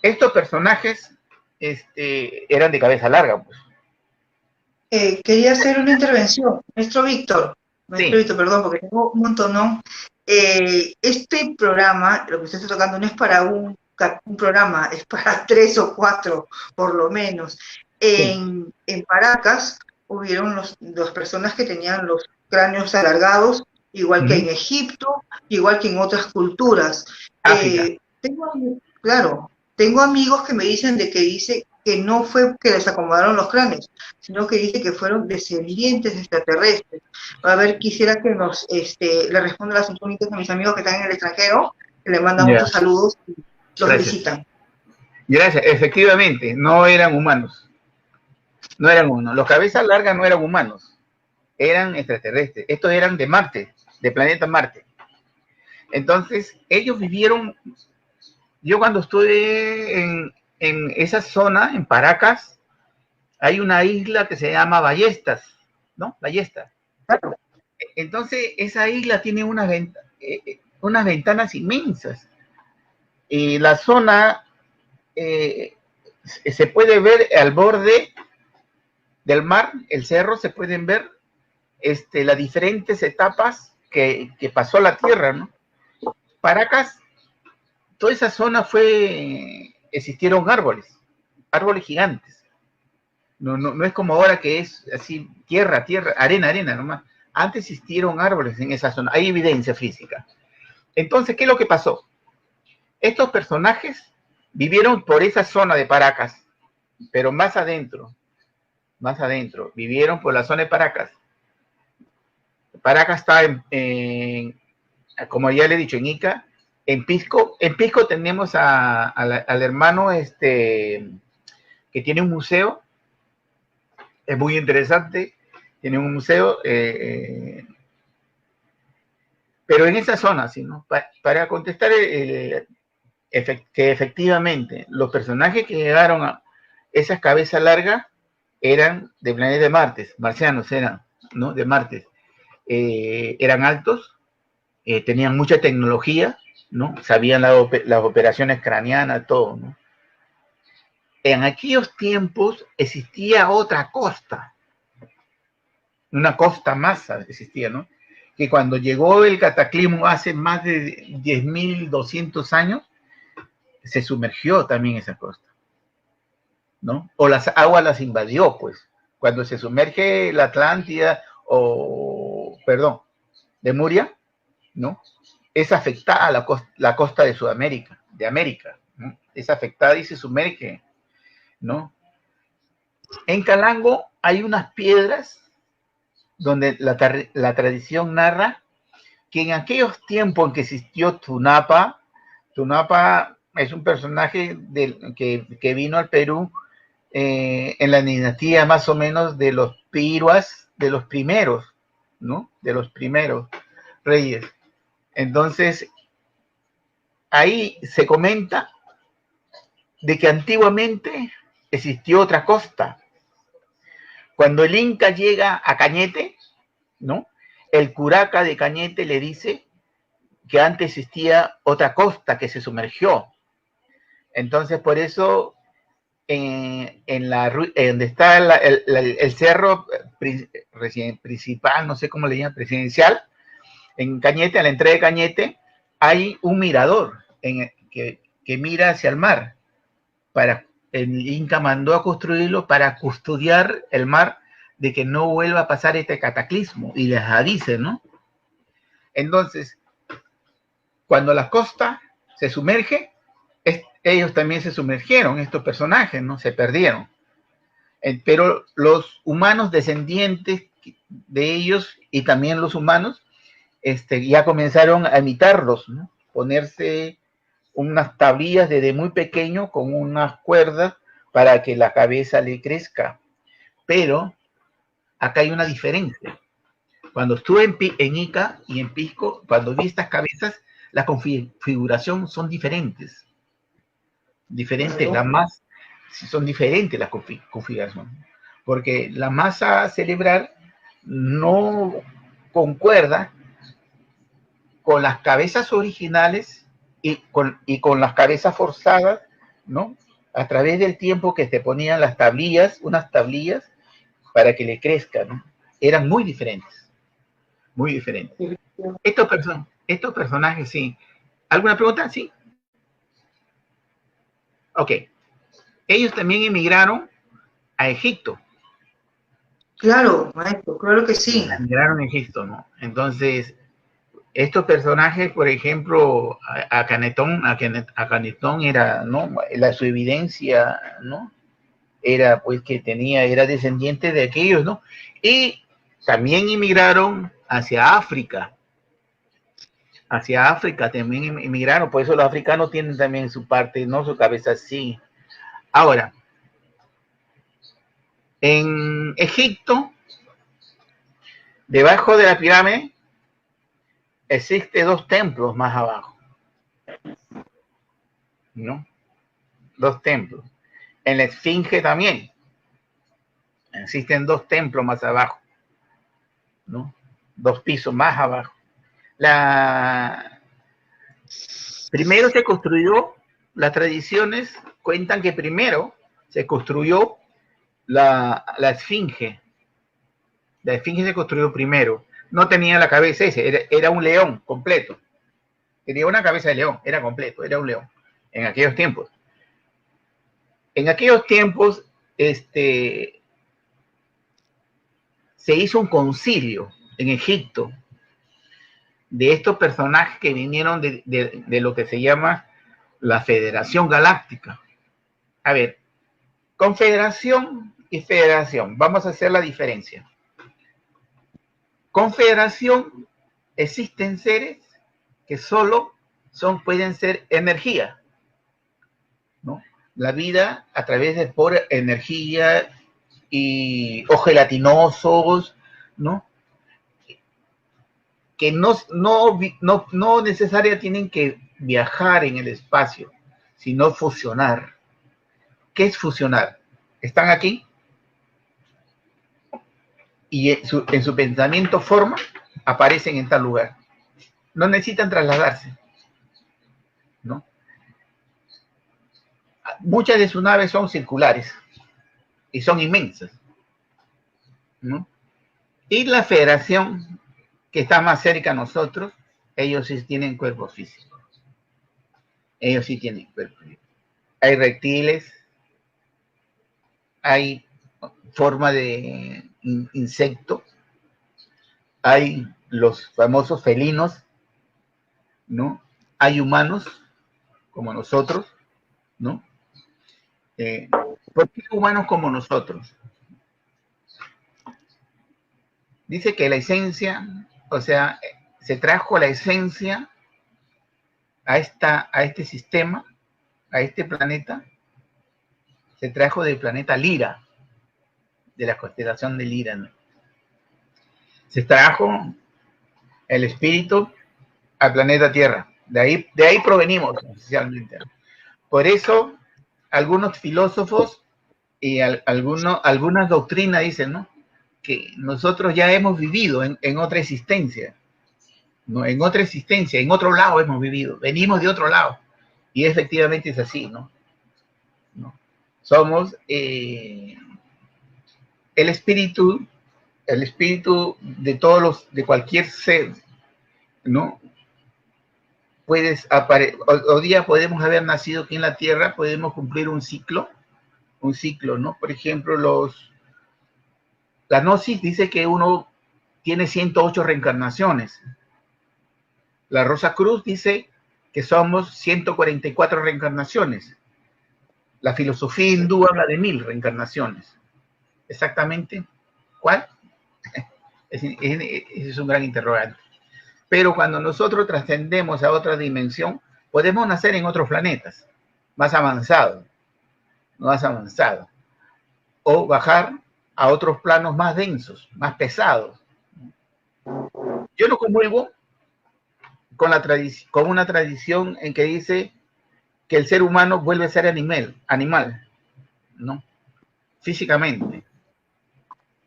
Estos personajes eran de cabeza larga, pues. Quería hacer una intervención. Maestro Víctor, Sí. perdón, porque tengo un montón, ¿no? Este programa, lo que usted está tocando, no es para un programa, es para 3 o 4, por lo menos. En Paracas hubieron las personas que tenían los cráneos alargados, igual que en Egipto, igual que en otras culturas. Tengo amigos que me dicen que no fue que les acomodaron los cráneos, sino que dice que fueron descendientes extraterrestres. A ver, quisiera que le responda las incógnitas a mis amigos que están en el extranjero, que le mandan muchos saludos y los visitan. Gracias, efectivamente, no eran humanos. No eran humanos. Los cabezas largas no eran humanos, eran extraterrestres. Estos eran de Marte, de planeta Marte. Entonces, ellos vivieron. Yo cuando estuve en esa zona, en Paracas, hay una isla que se llama Ballestas, ¿no? Ballestas. Claro. Entonces, esa isla tiene unas ventanas inmensas. Y la zona se puede ver al borde del mar, el cerro, se pueden ver las diferentes etapas que pasó la Tierra, ¿no? Paracas, toda esa zona existieron árboles gigantes. No es como ahora que es así, tierra, arena nomás. Antes existieron árboles en esa zona, hay evidencia física. Entonces, ¿qué es lo que pasó? Estos personajes vivieron por esa zona de Paracas, pero más adentro, vivieron por la zona de Paracas. Paracas está como ya le he dicho, en Ica. En Pisco tenemos al hermano que tiene un museo, es muy interesante, tiene un museo, pero en esa zona, ¿sí, no? Para contestar que efectivamente los personajes que llegaron a esas cabezas largas eran de planeta de Marte, marcianos eran, ¿no? De Marte. Eran altos, tenían mucha tecnología, ¿no? Sabían las operaciones craneanas, todo, ¿no? En aquellos tiempos existía otra costa, una costa más existía, ¿no? Que cuando llegó el cataclismo hace más de 10.200 años, se sumergió también esa costa, ¿no? O las aguas las invadió, pues. Cuando se sumerge la Atlántida, Lemuria, ¿no? Es afectada la costa de Sudamérica, de América, ¿no? Es afectada y se sumerge, ¿no? En Calango hay unas piedras donde la tradición narra que en aquellos tiempos en que existió Tunapa es un personaje que vino al Perú en la dinastía más o menos de los Piruas, de los primeros, ¿no? De los primeros reyes. Entonces, ahí se comenta de que antiguamente existió otra costa. Cuando el Inca llega a Cañete, ¿no? El curaca de Cañete le dice que antes existía otra costa que se sumergió. Entonces, por eso, donde está el cerro principal, no sé cómo le llaman, presidencial, en Cañete, a la entrada de Cañete, hay un mirador que mira hacia el mar. El Inca mandó a construirlo para custodiar el mar de que no vuelva a pasar este cataclismo, y les avise, ¿no? Entonces, cuando la costa se sumerge, ellos también se sumergieron, estos personajes, ¿no? Se perdieron. Pero los humanos descendientes de ellos y también los humanos ya comenzaron a imitarlos, ¿no? Ponerse unas tablillas desde muy pequeño con unas cuerdas para que la cabeza le crezca. Pero acá hay una diferencia. Cuando estuve en Ica y en Pisco, cuando vi estas cabezas, la configuración son diferentes. Son diferentes las configuraciones. Porque la masa cerebral no concuerda con las cabezas originales y con las cabezas forzadas, ¿no? A través del tiempo que te ponían las tablillas, unas tablillas, para que le crezcan, ¿no? Eran muy diferentes. Muy diferentes. Estos personajes, sí. ¿Alguna pregunta? Sí. Ok. Ellos también emigraron a Egipto. Claro, maestro, claro que sí. Emigraron a Egipto, ¿no? Entonces, estos personajes, por ejemplo, Akenatón era, ¿no? Su evidencia, ¿no? Era, pues, era descendiente de aquellos, ¿no? Y también emigraron hacia África. Hacia África también emigraron, por eso los africanos tienen también su parte, ¿no? Su cabeza así. Ahora, en Egipto, debajo de la pirámide, existe 2 templos más abajo, ¿no? 2 templos. En la Esfinge también existen 2 templos más abajo, ¿no? 2 pisos más abajo. Primero se construyó, las tradiciones cuentan que primero se construyó la Esfinge. La Esfinge se construyó primero. No tenía la cabeza ese, era un león completo. Tenía una cabeza de león, era completo, era un león. En aquellos tiempos. En aquellos tiempos, se hizo un concilio en Egipto de estos personajes que vinieron de lo que se llama la Federación Galáctica. A ver, confederación y federación. Vamos a hacer la diferencia. Confederación, existen seres que solo pueden ser energía, ¿no? La vida a través de pura energía o gelatinosos, ¿no? Que no necesariamente tienen que viajar en el espacio, sino fusionar. ¿Qué es fusionar? Están aquí y en su pensamiento forma, aparecen en tal lugar. No necesitan trasladarse, ¿no? Muchas de sus naves son circulares y son inmensas, ¿no? Y la federación, que está más cerca a nosotros, ellos sí tienen cuerpos físicos. Ellos sí tienen cuerpo. Hay reptiles, hay forma de insecto, hay los famosos felinos, ¿no? Hay humanos como nosotros, ¿no? ¿Por qué humanos como nosotros? Dice que la esencia, o sea, se trajo la esencia a este sistema, a este planeta, se trajo del planeta Lira, de la constelación de Lira, ¿no? Se trajo el espíritu al planeta Tierra. De ahí provenimos oficialmente. Por eso, algunos filósofos y algunas doctrinas dicen, ¿no?, que nosotros ya hemos vivido en otra existencia, ¿no? En otra existencia, en otro lado hemos vivido, venimos de otro lado. Y efectivamente es así, ¿no? Somos el espíritu de de cualquier ser, ¿no? Hoy día podemos haber nacido aquí en la Tierra, podemos cumplir un ciclo, ¿no? Por ejemplo, la Gnosis dice que uno tiene 108 reencarnaciones. La Rosa Cruz dice que somos 144 reencarnaciones. La filosofía hindú habla de 1000 reencarnaciones. Exactamente, ¿cuál? Ese es un gran interrogante. Pero cuando nosotros trascendemos a otra dimensión, podemos nacer en otros planetas más avanzados, o bajar a otros planos más densos, más pesados. Yo no comulgo con una tradición en que dice que el ser humano vuelve a ser animal, ¿no? Físicamente.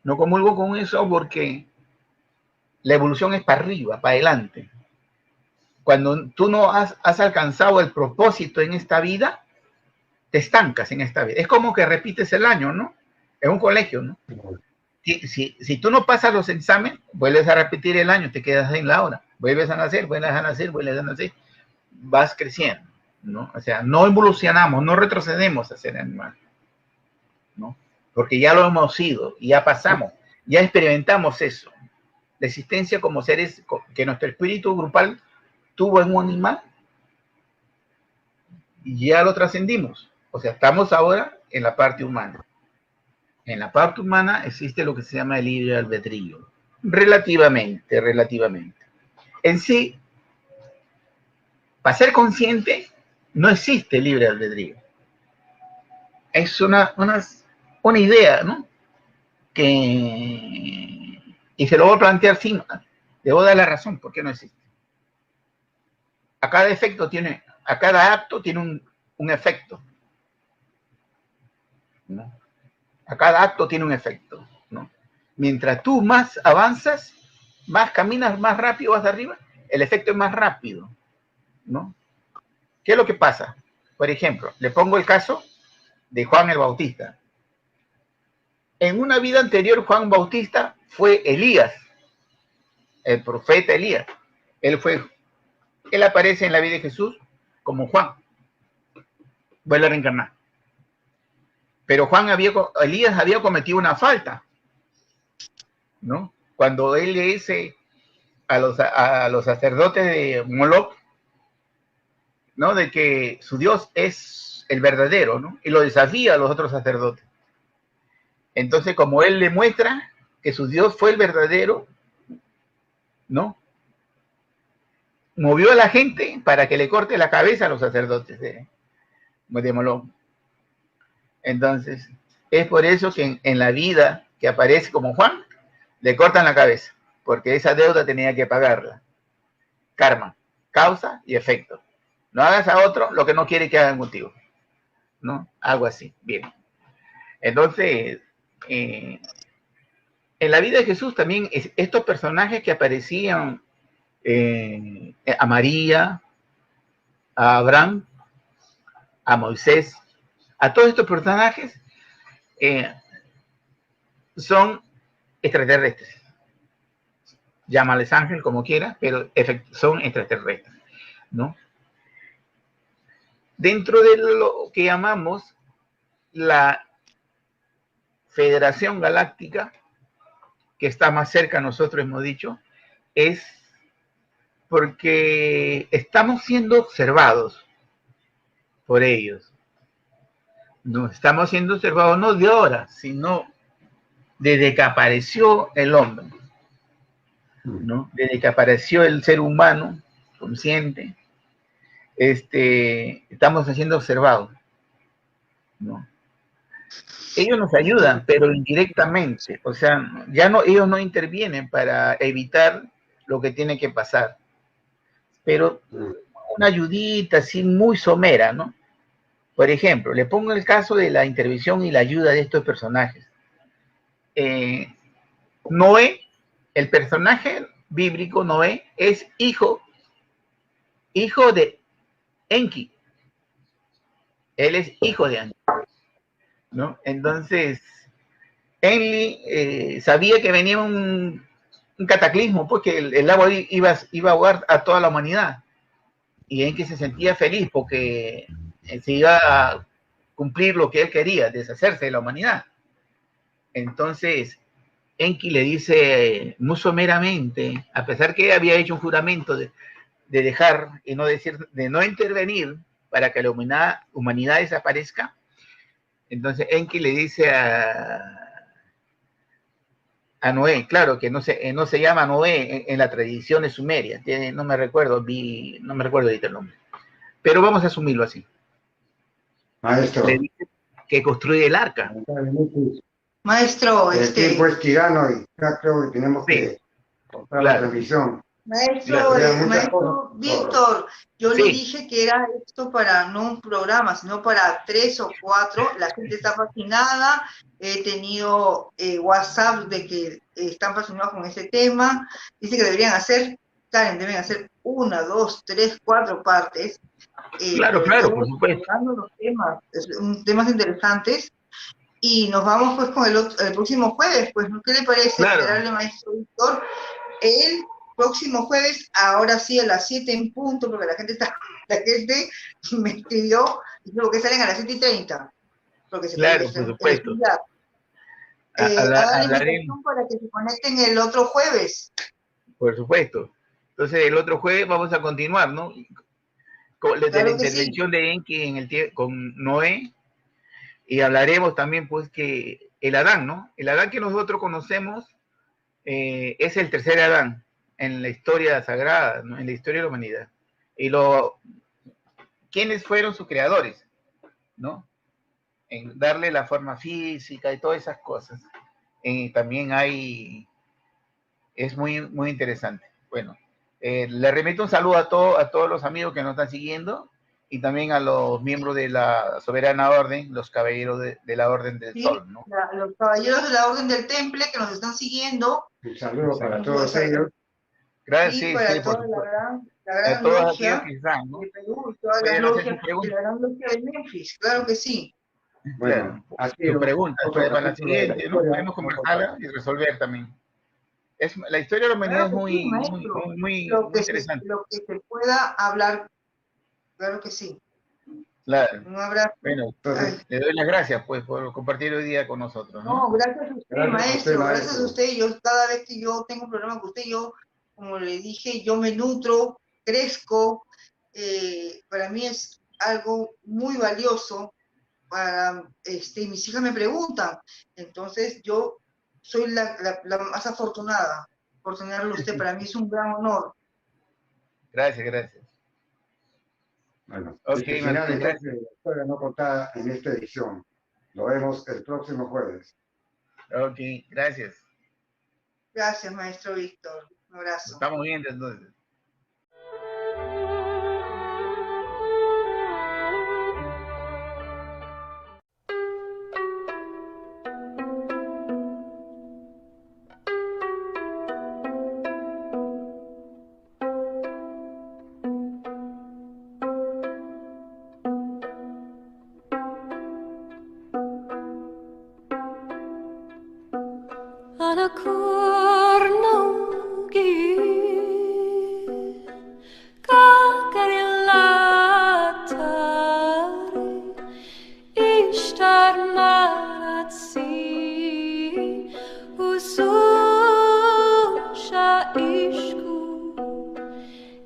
No comulgo con eso porque la evolución es para arriba, para adelante. Cuando tú no has alcanzado el propósito en esta vida, te estancas en esta vida. Es como que repites el año, ¿no? En un colegio, ¿no? Si tú no pasas los exámenes, vuelves a repetir el año, te quedas en la hora. Vuelves a nacer, vas creciendo, ¿no? O sea, no evolucionamos, no retrocedemos a ser animal, ¿no? Porque ya lo hemos sido, ya pasamos, ya experimentamos eso. La existencia como seres que nuestro espíritu grupal tuvo en un animal, y ya lo trascendimos. O sea, estamos ahora en la parte humana. En la parte humana existe lo que se llama el libre albedrío. Relativamente. En sí, para ser consciente, no existe libre albedrío. Es una idea, ¿no? Y se lo voy a plantear sin, le voy a dar la razón por qué no existe. A cada acto tiene un efecto, ¿no? A cada acto tiene un efecto, ¿no? Mientras tú más avanzas, más caminas, más rápido vas arriba, el efecto es más rápido, ¿no? ¿Qué es lo que pasa? Por ejemplo, le pongo el caso de Juan el Bautista. En una vida anterior, Juan Bautista fue Elías, el profeta Elías. Él aparece en la vida de Jesús como Juan. Vuelve a reencarnar. Pero Elías había cometido una falta, ¿no? Cuando él le dice a los sacerdotes de Moloch, ¿no?, de que su Dios es el verdadero, ¿no? Y lo desafía a los otros sacerdotes. Entonces, como él le muestra que su Dios fue el verdadero, ¿no?, movió a la gente para que le corte la cabeza a los sacerdotes de Moloch. Entonces, es por eso que en la vida que aparece como Juan, le cortan la cabeza, porque esa deuda tenía que pagarla. Karma, causa y efecto. No hagas a otro lo que no quiere que hagan contigo, ¿no? Algo así, bien. Entonces, en la vida de Jesús también, estos personajes que aparecían, a María, a Abraham, a Moisés, a todos estos personajes, son extraterrestres. Llámales ángel como quieras, pero son extraterrestres, ¿no? dentro de lo que llamamos la Federación Galáctica, que está más cerca, nosotros hemos dicho, es porque estamos siendo observados por ellos. No estamos siendo observados no de ahora, sino desde que apareció el hombre, ¿no? Desde que apareció el ser humano consciente, estamos siendo observados, ¿no? Ellos nos ayudan, pero indirectamente, o sea, ya no, ellos no intervienen para evitar lo que tiene que pasar, pero una ayudita así muy somera, ¿no? Por ejemplo, le pongo el caso de la intervención y la ayuda de estos personajes. Noé, el personaje bíblico Noé, es hijo de Enki. Él es hijo de Enki, ¿no? Entonces, Enki sabía que venía un cataclismo, porque el agua iba a ahogar a toda la humanidad. Y Enki se sentía feliz porque se iba a cumplir lo que él quería, deshacerse de la humanidad. Entonces, Enki le dice muy someramente, a pesar que había hecho un juramento de dejar y no decir, de no intervenir para que la humanidad desaparezca. Entonces Enki le dice a Noé, claro que no se llama Noé en la tradición sumeria, no me recuerdo ahorita el nombre, pero vamos a asumirlo así. Maestro. Le dice que construye el arca. Maestro, el tiempo es tirano y ya creo que tenemos que cortar la transmisión. Maestro Víctor, yo le dije que era esto para no un programa, sino para 3 o 4. La gente está fascinada. He tenido WhatsApp de que están fascinados con este tema. Dice que deberían hacer 1, 2, 3, 4 partes. Claro, por supuesto. Los temas interesantes. Y nos vamos pues con el próximo jueves. Pues, ¿qué le parece, venerable maestro Víctor? El próximo jueves, ahora sí a las 7 en punto, porque la gente me escribió, dijo que salen a las 7:30. Porque claro, por supuesto. Hablaremos para que se conecten el otro jueves. Por supuesto. Entonces, el otro jueves vamos a continuar, ¿no? Desde la intervención de Enki con Noé, y hablaremos también, pues, que el Adán, ¿no? El Adán que nosotros conocemos es el tercer Adán en la historia sagrada, ¿no? En la historia de la humanidad. Y ¿quiénes fueron sus creadores? ¿No? En darle la forma física y todas esas cosas. También es muy, muy interesante. Bueno, le remito un saludo a todos los amigos que nos están siguiendo y también a los miembros de la Soberana Orden, los caballeros de la Orden del Sol, ¿no? Los caballeros de la Orden del Temple que nos están siguiendo. Un saludo para todos ellos. Gracias, para toda la gran logia de Perú y toda la logia de Memphis, claro que sí. Bueno, tu pregunta para la siguiente, ¿no? Podemos conversarla y resolver también. La historia de la humanidad es muy interesante. Lo que se pueda hablar, claro que sí. Claro. Un abrazo. Bueno, le doy las gracias, pues, por compartir hoy día con nosotros, ¿no? No, gracias a usted, maestro. Gracias a usted. Yo, cada vez que yo tengo un programa con usted, como le dije, yo me nutro, crezco. Para mí es algo muy valioso. Mis hijas me preguntan. Entonces, yo soy la más afortunada por tenerlo usted. Para mí es un gran honor. Gracias. Bueno, final de la historia no contada en esta edición. Lo vemos el próximo jueves. Ok, gracias. Gracias, maestro Víctor. Un abrazo. Estamos bien entonces. ishtar maratsi ususha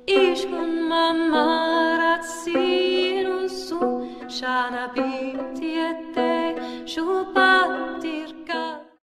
ishkun mamaratsi usu shana bitiete shupatir